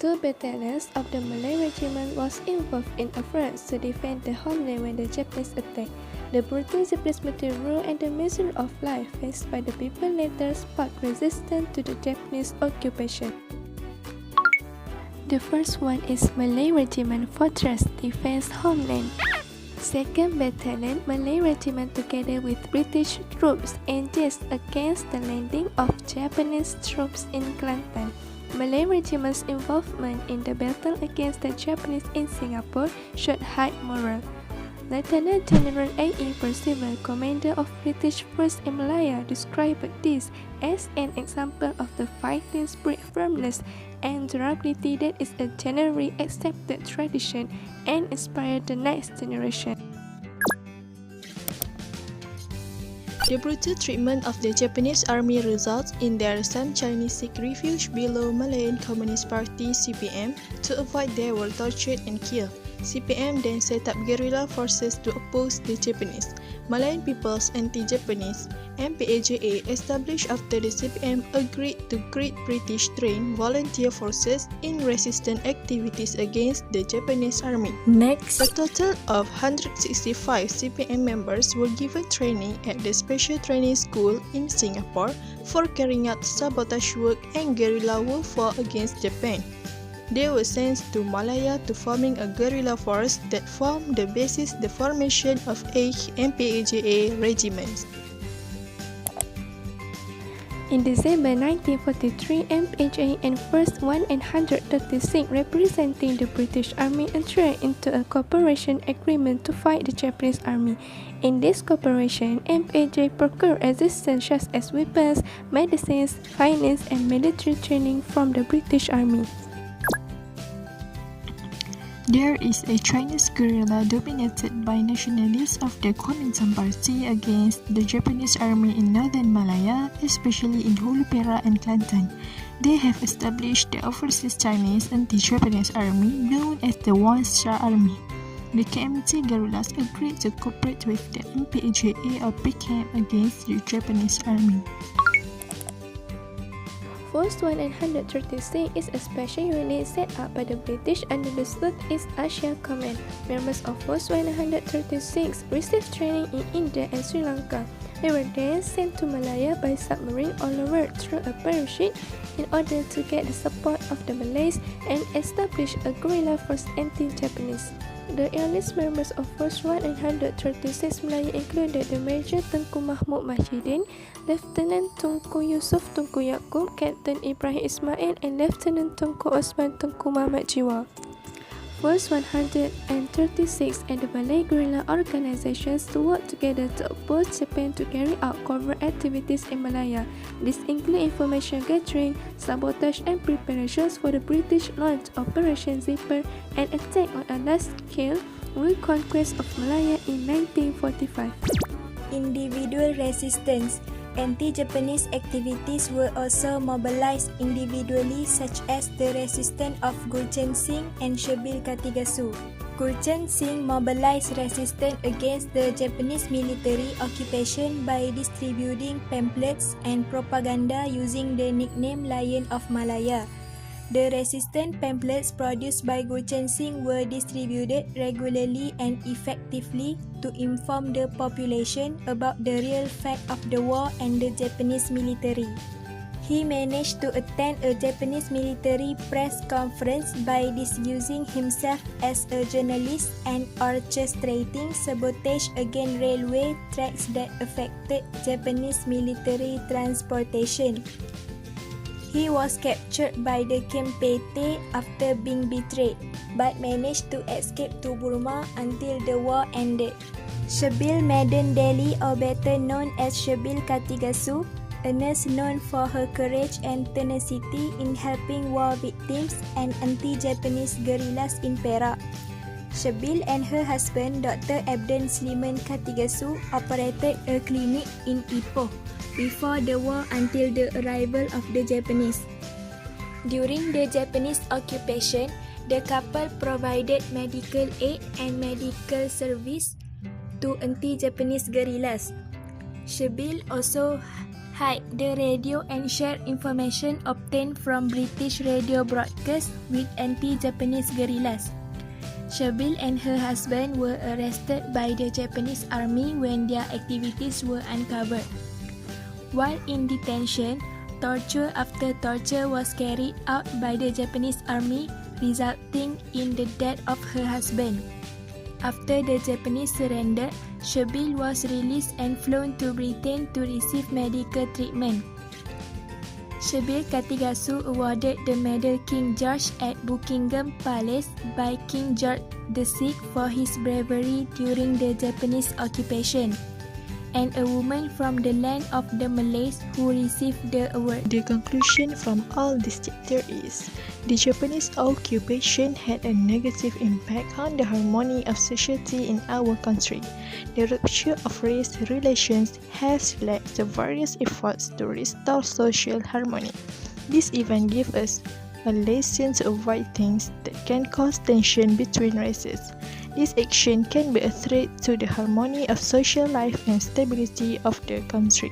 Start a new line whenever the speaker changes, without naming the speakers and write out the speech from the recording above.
2 battalions of the Malay regiment was involved in efforts to defend the homeland when the Japanese attacked. The brutal Japanese military rule and the misery of life faced by the people later sparked resistance to the Japanese occupation. The first one is Malay Regiment Fortress Defense Homeland. 2nd Battalion Malay Regiment together with British troops engaged against the landing of Japanese troops in Kelantan. Malay Regiment's involvement in the battle against the Japanese in Singapore showed high morale. Lieutenant General A.E. Percival, commander of British Force in Malaya, described this as an example of the fighting spirit, firmness, and durability that is a generally accepted tradition and inspired the next generation.
The brutal treatment of the Japanese army results in there some Chinese seek refuge below Malayan Communist Party (CPM) to avoid they were tortured and killed. CPM then set up guerrilla forces to oppose the Japanese. Malayan People's Anti-Japanese (MPAJA) established after the CPM agreed to create British-trained volunteer forces in resistance activities against the Japanese army.
Next,
a total of 165 CPM members were given training at the Special Training School in Singapore for carrying out sabotage work and guerrilla warfare against Japan. They were sent to Malaya to forming a guerrilla force that formed the basis the formation of 8 MPAJA regiments.
in December 1943, MPAJA and 1st 136 representing the British Army entered into a cooperation agreement to fight the Japanese Army. In this cooperation, MPAJA procured assistance such as weapons, medicines, finance, and military training from the British Army.
There is a Chinese guerrilla dominated by nationalists of the Kuomintang Party against the Japanese army in northern Malaya, especially in Hulu Perak and Kelantan. They have established the overseas Chinese anti-Japanese army known as the One Star Army. The KMT guerrillas agreed to cooperate with the MPAJA or became against the Japanese army.
Force 136 is a special unit set up by the British under the Southeast Asia Command. Members of Force 136 received training in India and Sri Lanka. They were then sent to Malaya by submarine or lowered through a parachute in order to get the support of the Malays and establish a guerrilla force anti-Japanese. The earliest members of Force 136 Malaya included the Major Tengku Mahmud Mahjidin, Lieutenant Tunku Yusuf Tunku Yaakob, Captain Ibrahim Ismail, and Lieutenant Tunku Osman Tunku Muhammad Jiwa. Force 136 and the Malay guerrilla organizations to work together to oppose Japan to carry out covert activities in Malaya. These include information gathering, sabotage, and preparations for the British launch Operation Zipper and attack on a large-scale reconquest of Malaya in 1945.
Individual resistance. Anti-Japanese activities were also mobilized individually, such as the resistance of Gulchen Singh and Shabil Katigasu. Gulchen Singh mobilized resistance against the Japanese military occupation by distributing pamphlets and propaganda using the nickname Lion of Malaya. The resistance pamphlets produced by Gulchen Singh were distributed regularly and effectively to inform the population about the real fact of the war and the Japanese military. He managed to attend a Japanese military press conference by disguising himself as a journalist and orchestrating sabotage against railway tracks that affected Japanese military transportation. He was captured by the Kempete after being betrayed, but managed to escape to Burma until the war ended. Shabil Madan Delhi, or better known as Shabil Katigasu, a nurse known for her courage and tenacity in helping war victims and anti-Japanese guerrillas in Perak. Shabil and her husband, Dr. Abden Sliman Katigasu, operated a clinic in Ipoh before the war until the arrival of the Japanese. During the Japanese occupation, the couple provided medical aid and medical service to anti-Japanese guerrillas. Shabil also hide the radio and share information obtained from British radio broadcasts with anti-Japanese guerrillas. Shabil and her husband were arrested by the Japanese army when their activities were uncovered. While in detention, torture after torture was carried out by the Japanese army, resulting in the death of her husband. After the Japanese surrendered, Shabil was released and flown to Britain to receive medical treatment. Shabil Katigasu awarded the Medal King George at Buckingham Palace by King George VI for his bravery during the Japanese occupation, and a woman from the land of the Malays who received the award.
The conclusion from all this chapter is, the Japanese occupation had a negative impact on the harmony of society in our country. The rupture of race relations has led to various efforts to restore social harmony. This event gives us a lesson to avoid things that can cause tension between races. This action can be a threat to the harmony of social life and stability of the country.